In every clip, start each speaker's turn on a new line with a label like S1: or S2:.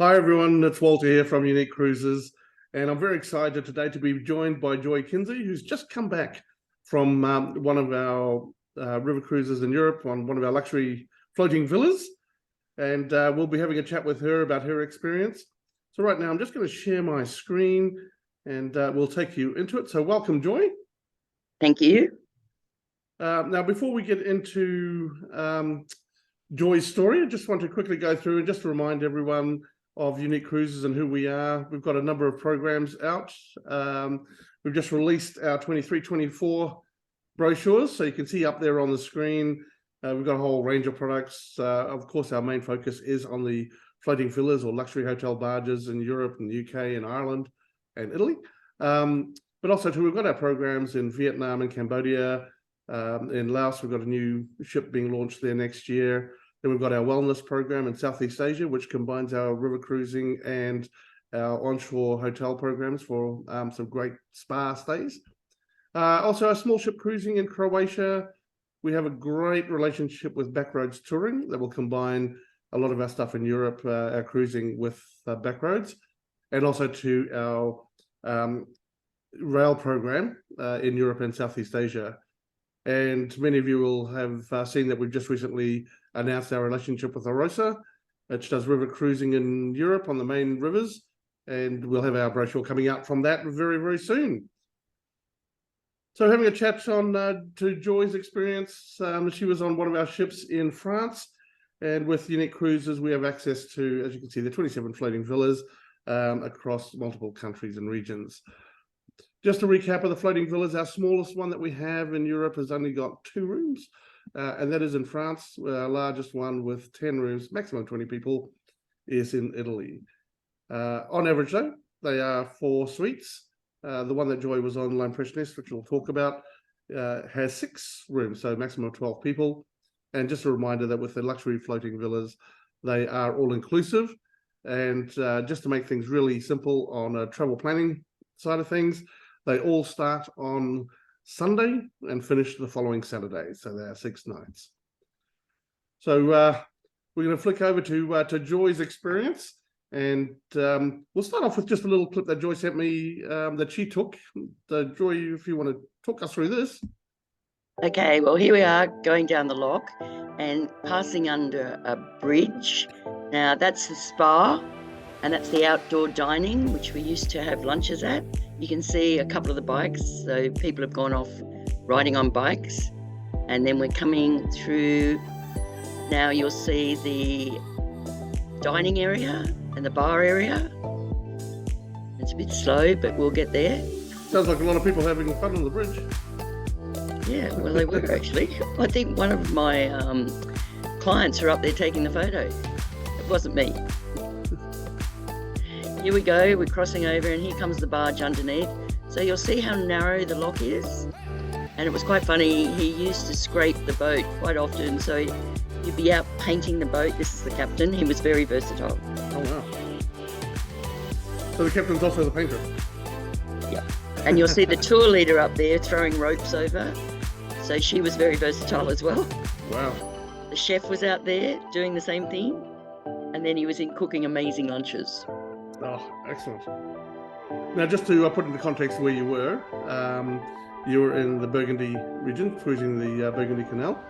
S1: Hi everyone, it's Walter here from Unique Cruises, and I'm very excited today to be joined by Joy Kinsey, who's just come back from one of our river cruises in Europe on one of our luxury floating villas, and we'll be having a chat with her about her experience. So right now I'm just going to share my screen and we'll take you into it. So welcome, Joy.
S2: Thank you.
S1: Now, before we get into Joy's story, I just want to quickly go through and just remind everyone of Unique Cruises and who we are. We've got a number of programs out. We've just released our 23-24 brochures, so you can see up there on the screen. We've got a whole range of products. Of course, our main focus is on the floating villas or luxury hotel barges in Europe and the UK and Ireland and Italy. But also too, we've got our programs in Vietnam and Cambodia. In Laos, we've got a new ship being launched there next year. Then we've got our wellness program in Southeast Asia, which combines our river cruising and our onshore hotel programs for some great spa stays. Also, our small ship cruising in Croatia. We have a great relationship with Backroads Touring that will combine a lot of our stuff in Europe, our cruising with Backroads, and also to our rail program in Europe and Southeast Asia. And many of you will have seen that we've just recently announced our relationship with Arosa, which does river cruising in Europe on the main rivers. And we'll have our brochure coming out from that very, very soon. So having a chat on to Joy's experience, she was on one of our ships in France. And with Unique Cruises, we have access to, as you can see, the 27 floating villas across multiple countries and regions. Just a recap of the floating villas, our smallest one that we have in Europe has only got 2 rooms, and that is in France. Our largest one with 10 rooms, maximum 20 people, is in Italy. On average, though, they are 4 suites. The one that Joy was on, L'Impressionist, which we'll talk about, has 6 rooms, so maximum of 12 people. And just a reminder that with the luxury floating villas, they are all inclusive. And just to make things really simple on a travel planning side of things, they all start on Sunday and finish the following Saturday. So there are 6 nights. So we're going to flick over to Joy's experience. And we'll start off with just a little clip that Joy sent me that she took. Joy, if you want to talk us through this.
S2: Okay, well, here we are going down the lock and passing under a bridge. Now, that's the spa, and that's the outdoor dining, which we used to have lunches at. You can see a couple of the bikes, so people have gone off riding on bikes. And then we're coming through, now you'll see the dining area and the bar area. It's a bit slow, but we'll get there.
S1: Sounds like a lot of people having fun on the bridge.
S2: Yeah, well, they were actually. I think one of my clients are up there taking the photo. It wasn't me. Here we go, we're crossing over, and here comes the barge underneath. So you'll see how narrow the lock is. And it was quite funny, he used to scrape the boat quite often, so he'd be out painting the boat. This is the captain. He was very versatile.
S1: Oh, wow. So the captain's also the painter?
S2: Yeah. And you'll see the tour leader up there throwing ropes over. So she was very versatile as well.
S1: Wow.
S2: The chef was out there doing the same thing. And then he was in cooking amazing lunches.
S1: Oh, excellent. Now, just to put into context where you were in the Burgundy region, cruising the Burgundy Canal.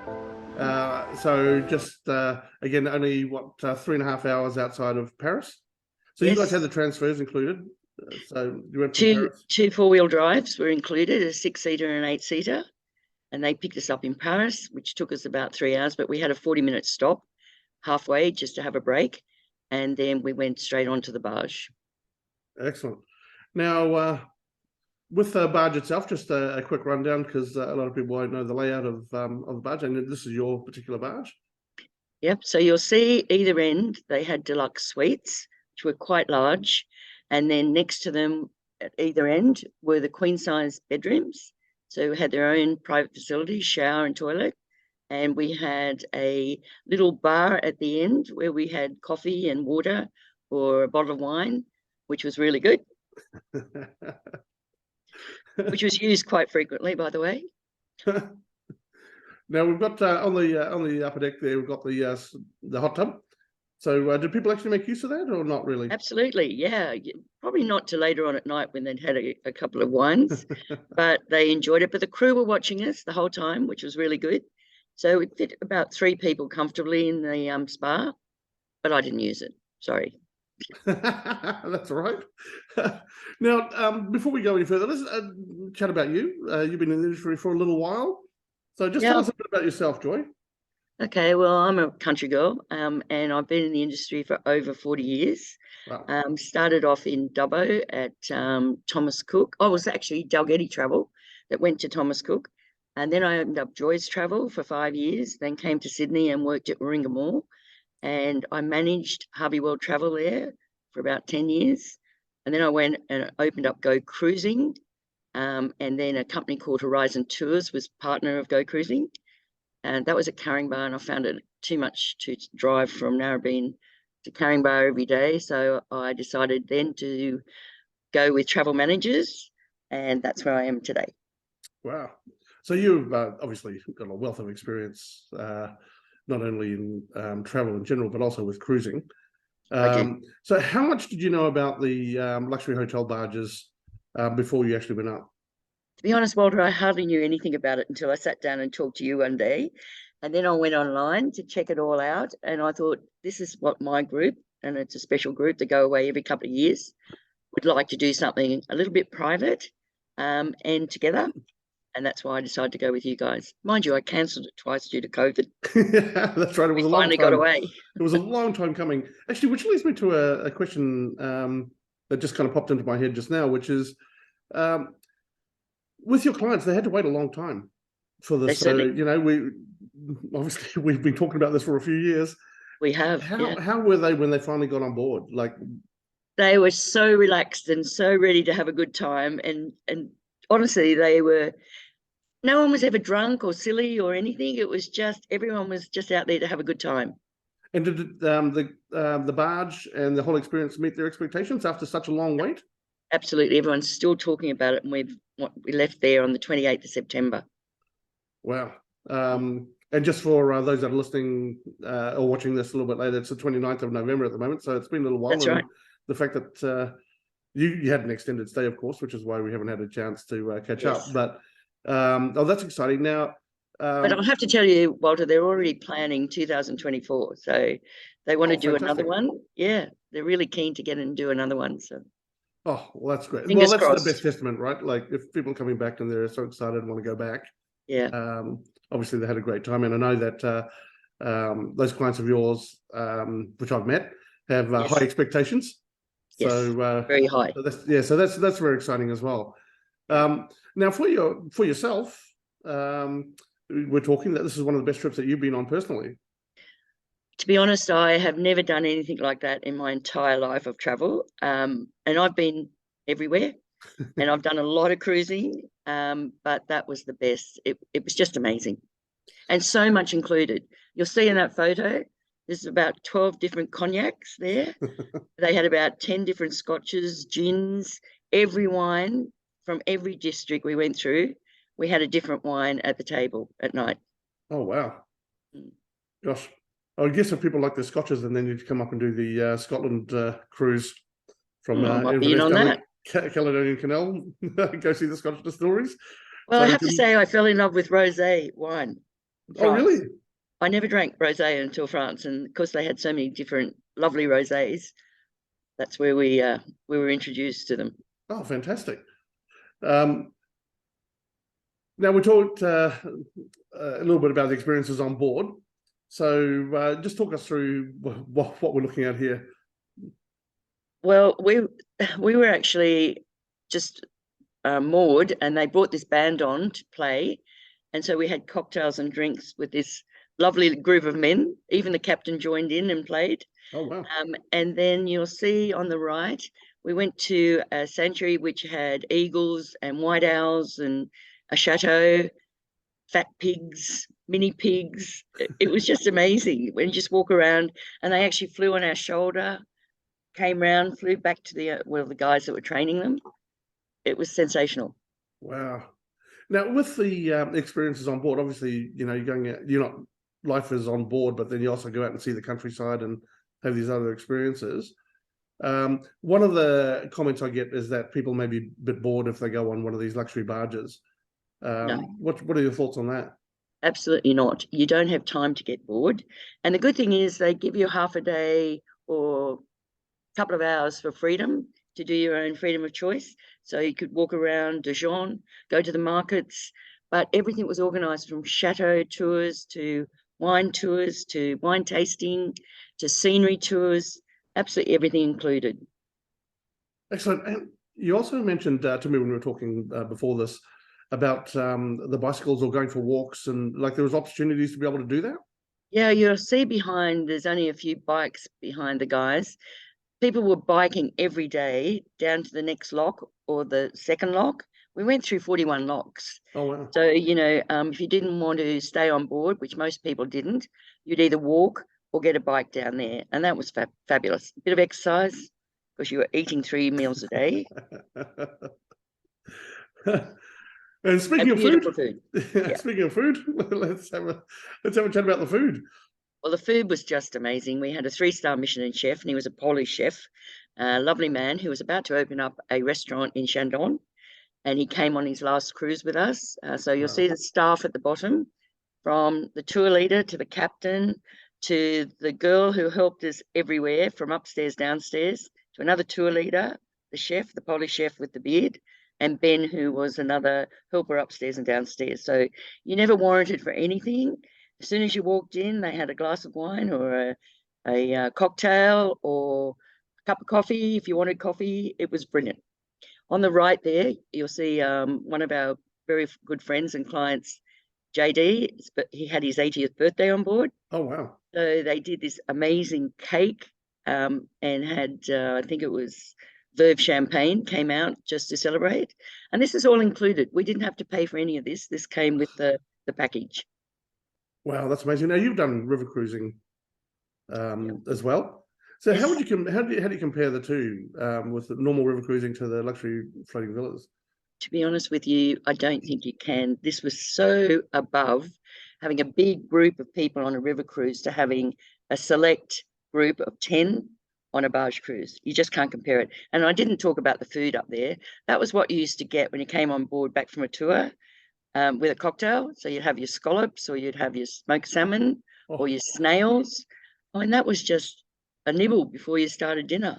S1: So just, again, only, 3.5 hours outside of Paris? So yes. You guys had the transfers included? So you went from Paris?
S2: 2 4-wheel drives were included, a 6-seater and an 8-seater. And they picked us up in Paris, which took us about 3 hours, but we had a 40-minute stop halfway just to have a break. And then we went straight onto the barge.
S1: Excellent. Now, with the barge itself, just a quick rundown, because a lot of people won't know the layout of the barge, and this is your particular barge.
S2: Yep. So you'll see either end, they had deluxe suites, which were quite large. And then next to them at either end were the queen-size bedrooms. So had their own private facilities, shower and toilet. And we had a little bar at the end where we had coffee and water or a bottle of wine, which was really good. Which was used quite frequently, by the way.
S1: Now we've got on the upper deck there, we've got the hot tub, So did people actually make use of that or not really?
S2: Absolutely, yeah. Probably not till later on at night when they'd had a couple of wines, but they enjoyed it. But the crew were watching us the whole time, which was really good. So it fit about 3 people comfortably in the spa, but I didn't use it. Sorry.
S1: That's all right. Now, before we go any further, let's chat about you. You've been in the industry for a little while. So just tell us a bit about yourself, Joy.
S2: Okay, well, I'm a country girl, and I've been in the industry for over 40 years.
S1: Wow.
S2: Started off in Dubbo at Thomas Cook. I was actually Dalgety Travel that went to Thomas Cook. And then I opened up Joy's Travel for 5 years, then came to Sydney and worked at Warringah Mall. And I managed Harvey World Travel there for about 10 years. And then I went and opened up Go Cruising. And then a company called Horizon Tours was partner of Go Cruising. And that was at Caringbah, and I found it too much to drive from Narrabeen to Caringbah every day. So I decided then to go with Travel Managers, and that's where I am today.
S1: Wow. So you've obviously got a wealth of experience, not only in travel in general, but also with cruising. So how much did you know about the luxury hotel barges before you actually went up?
S2: To be honest, Walter, I hardly knew anything about it until I sat down and talked to you one day. And then I went online to check it all out. And I thought, this is what my group, and it's a special group that go away every couple of years, would like to do something a little bit private and together. And that's why I decided to go with you guys. Mind you, I cancelled it twice due to COVID.
S1: Yeah, that's right. It was a long time.
S2: Finally got away.
S1: It was a long time coming. Actually, which leads me to a question that just kind of popped into my head just now, which is, with your clients, they had to wait a long time for this. So, you know, we've been talking about this for a few years.
S2: We have.
S1: How were they when they finally got on board? Like,
S2: they were so relaxed and so ready to have a good time. And honestly, no one was ever drunk or silly or anything. It was just, everyone was just out there to have a good time.
S1: And did the barge and the whole experience meet their expectations after such a long wait?
S2: Absolutely. Everyone's still talking about it, and we left there on the 28th of September.
S1: Wow. And just for those that are listening or watching this a little bit later, it's the 29th of November at the moment, so it's been a little while.
S2: That's right.
S1: The fact that you had an extended stay, of course, which is why we haven't had a chance to catch up. But that's exciting. Now,
S2: but I'll have to tell you, Walter, they're already planning 2024, so they want to do another one. Yeah, they're really keen to get and do another one. So.
S1: Oh, well, that's great.
S2: Fingers
S1: that's
S2: crossed.
S1: The best testament, right? Like, if people are coming back and they're so excited and want to go back.
S2: Yeah.
S1: Obviously, they had a great time, and I know that those clients of yours, which I've met, have high expectations.
S2: Yes,
S1: so
S2: very high.
S1: So that's very exciting as well. Now, for yourself, we're talking that this is one of the best trips that you've been on personally.
S2: To be honest, I have never done anything like that in my entire life of travel. And I've been everywhere and I've done a lot of cruising, but that was the best. It was just amazing. And so much included. You'll see in that photo, there's about 12 different cognacs there. They had about 10 different scotches, gins, every wine from every district we went through. We had a different wine at the table at night.
S1: Oh, wow. Gosh. I guess if people like the scotches, then they need to come up and do the Scotland cruise from Caledonian Canal. Go see the Scottish distilleries.
S2: Well, I have to say, I fell in love with rosé wine.
S1: Oh, really?
S2: I never drank rosé until France, and because they had so many different lovely rosés, that's where we were introduced to them.
S1: Oh, fantastic! Now we talked a little bit about the experiences on board. So just talk us through what we're looking at here.
S2: Well, we were actually just moored, and they brought this band on to play, and so we had cocktails and drinks with this lovely group of men. Even the captain joined in and played.
S1: Oh, wow.
S2: And then you'll see on the right, we went to a sanctuary which had eagles and white owls and a chateau, fat pigs, mini pigs. It was just amazing when you just walk around, and they actually flew on our shoulder, came round, flew back to the guys that were training them. It was sensational.
S1: Wow. Now, with the experiences on board, obviously, you know, you're not lifers on board, but then you also go out and see the countryside and have these other experiences. One of the comments I get is that people may be a bit bored if they go on one of these luxury barges.
S2: No.
S1: What are your thoughts on that?
S2: Absolutely not. You don't have time to get bored. And the good thing is they give you half a day or a couple of hours for freedom to do your own freedom of choice. So you could walk around Dijon, go to the markets, but everything was organized from chateau tours to wine tasting to scenery tours, absolutely everything included.
S1: Excellent. And you also mentioned to me when we were talking before this about the bicycles or going for walks, and like there was opportunities to be able to do that.
S2: Yeah, you'll see behind, there's only a few bikes behind the guys. People were biking every day down to the next lock or the second lock. We went through 41 locks.
S1: Oh, wow.
S2: So, you know, if you didn't want to stay on board, which most people didn't, you'd either walk or get a bike down there. And that was fabulous. A bit of exercise because you were eating 3 meals a day.
S1: And speaking of
S2: beautiful
S1: food,
S2: Yeah.
S1: speaking of food, let's have a chat about the food.
S2: Well, the food was just amazing. We had a 3-star Michelin chef, and he was a Polish chef, a lovely man who was about to open up a restaurant in Shandong, and he came on his last cruise with us. So you'll see the staff at the bottom, from the tour leader to the captain to the girl who helped us everywhere, from upstairs, downstairs, to another tour leader, the chef, the Polish chef with the beard, and Ben, who was another helper upstairs and downstairs. So you never warranted for anything. As soon as you walked in, they had a glass of wine or a cocktail or a cup of coffee. If you wanted coffee, it was brilliant. On the right there, you'll see one of our very good friends and clients, JD, but he had his 80th birthday on board.
S1: Oh, wow.
S2: So they did this amazing cake and had, I think it was Veuve champagne came out just to celebrate. And this is all included. We didn't have to pay for any of this. This came with the package.
S1: Wow, that's amazing. Now you've done river cruising as well. So
S2: Yes.
S1: how do you compare the two with the normal river cruising to the luxury floating villas?
S2: To be honest with you, I don't think you can. This was so above having a big group of people on a river cruise to having a select group of 10 on a barge cruise. You just can't compare it. And I didn't talk about the food up there. That was what you used to get when you came on board back from a tour with a cocktail. So you'd have your scallops, or you'd have your smoked salmon, or your snails. I mean, that was just a nibble before you started dinner.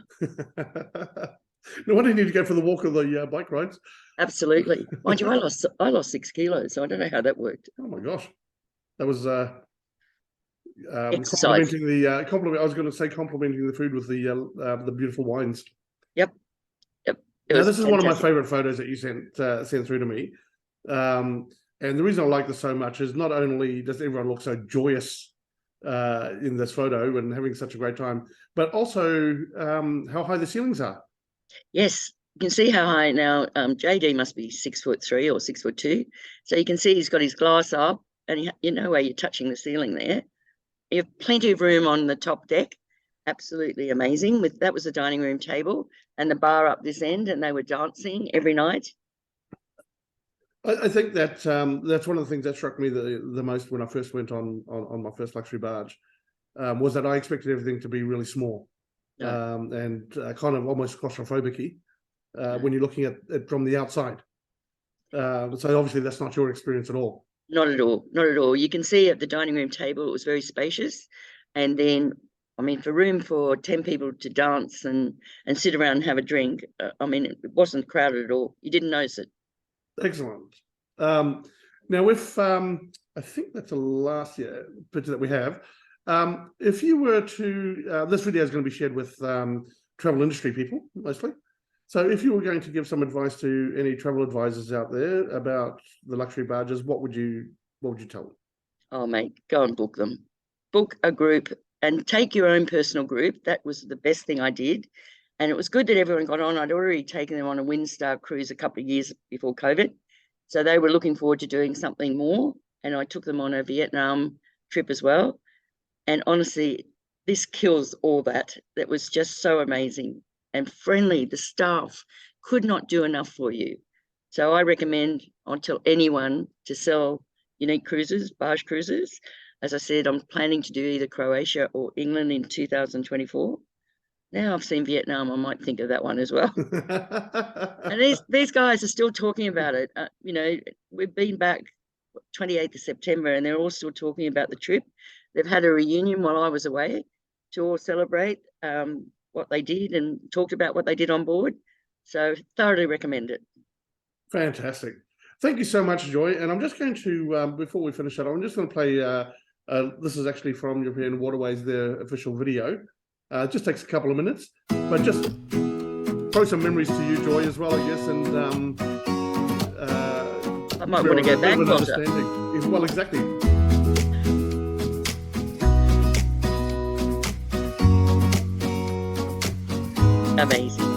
S1: No wonder you need to go for the walk or the bike rides.
S2: Absolutely. Mind you, I lost 6 kilos, so I don't know how that worked.
S1: Oh my gosh, that was
S2: Exercise.
S1: complimenting the compliment. I was going to say complimenting the food with the beautiful wines.
S2: Yep.
S1: Now, this is one of my favorite photos that you sent through to me. And the reason I like this so much is not only does everyone look so joyous in this photo and having such a great time, but also how high the ceilings are.
S2: Yes, you can see how high now. JD must be 6'3" or 6'2", so you can see he's got his glass up, and you know where you're touching the ceiling there. You have plenty of room on the top deck. Absolutely amazing. That was a dining room table and the bar up this end, and they were dancing every night.
S1: I think that that's one of the things that struck me the most when I first went on my first luxury barge, was that I expected everything to be really small, and kind of almost claustrophobic when you're looking at it from the outside. So obviously that's not your experience at all.
S2: Not at all. Not at all. You can see at the dining room table it was very spacious, and then I mean, for room for 10 people to dance and sit around and have a drink, I mean, it wasn't crowded at all. You didn't notice it.
S1: Excellent. Now, if I think that's the last picture that we have. If you were to, this video is going to be shared with travel industry people mostly. So if you were going to give some advice to any travel advisors out there about the luxury barges, what would you tell them?
S2: Oh, mate, go and book them. Book a group and take your own personal group. That was the best thing I did. And it was good that everyone got on. I'd already taken them on a Windstar cruise a couple of years before COVID. So they were looking forward to doing something more. And I took them on a Vietnam trip as well. And honestly, this kills all that. That was just so amazing and friendly. The staff could not do enough for you. So I recommend, I'll tell anyone to sell Unique Cruises, barge cruises. as I said, I'm planning to do either Croatia or England in 2024. Now I've seen Vietnam, I might think of that one as well. And these guys are still talking about it. You know, we've been back 28th of September and they're all still talking about the trip. They've had a reunion while I was away to all celebrate what they did and talked about what they did on board. So thoroughly recommend it.
S1: Fantastic. Thank you so much, Joy. And I'm just going to, before we finish that, I'm just going to play, this is actually from European Waterways, their official video. It just takes a couple of minutes, but just throw some memories to you, Joy, as well, I guess. And
S2: I might want to go back, Walter.
S1: Well, exactly.
S2: Amazing.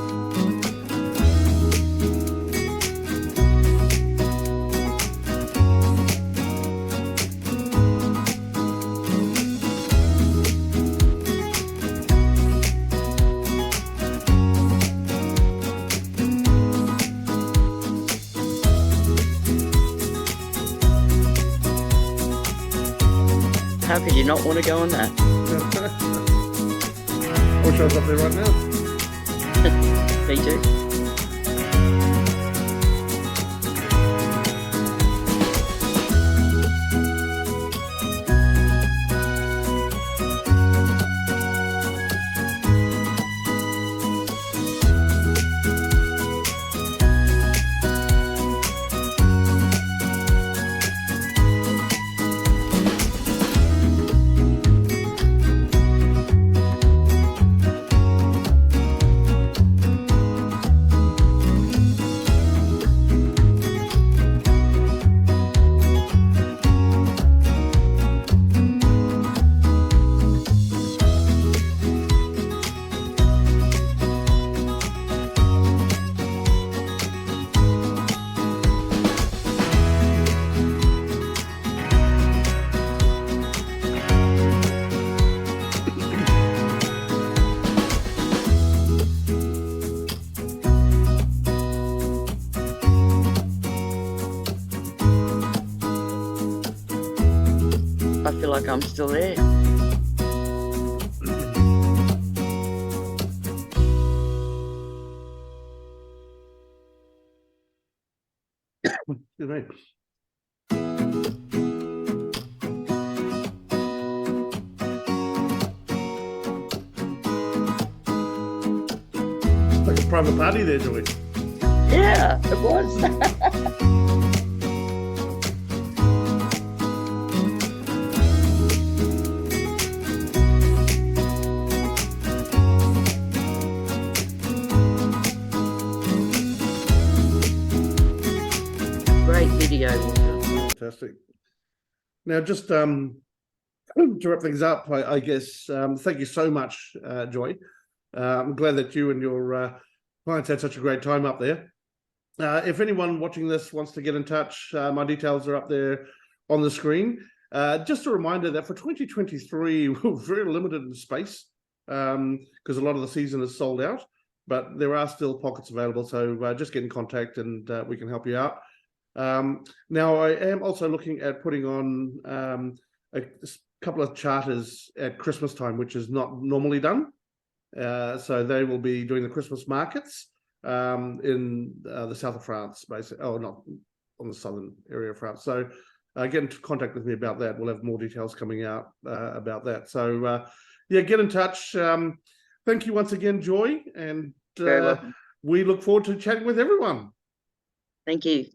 S2: How could you not want to go on that?
S1: I'll show us up there right now.
S2: Me too. I feel like I'm still there.
S1: Excuse me. Like a private party there, Joey.
S2: Yeah, it was. Great video, Walter.
S1: Fantastic. Now, just to wrap things up, I guess, thank you so much, Joy. I'm glad that you and your clients had such a great time up there. If anyone watching this wants to get in touch, my details are up there on the screen. Just a reminder that for 2023, we're very limited in space because a lot of the season is sold out, but there are still pockets available. So just get in contact and we can help you out. Now, I am also looking at putting on a couple of charters at Christmas time, which is not normally done. So they will be doing the Christmas markets in the south of France, basically. Oh, not on the southern area of France. So get in contact with me about that. We'll have more details coming out about that. So yeah, get in touch. Thank you once again, Joy, and we look forward to chatting with everyone.
S2: Thank you.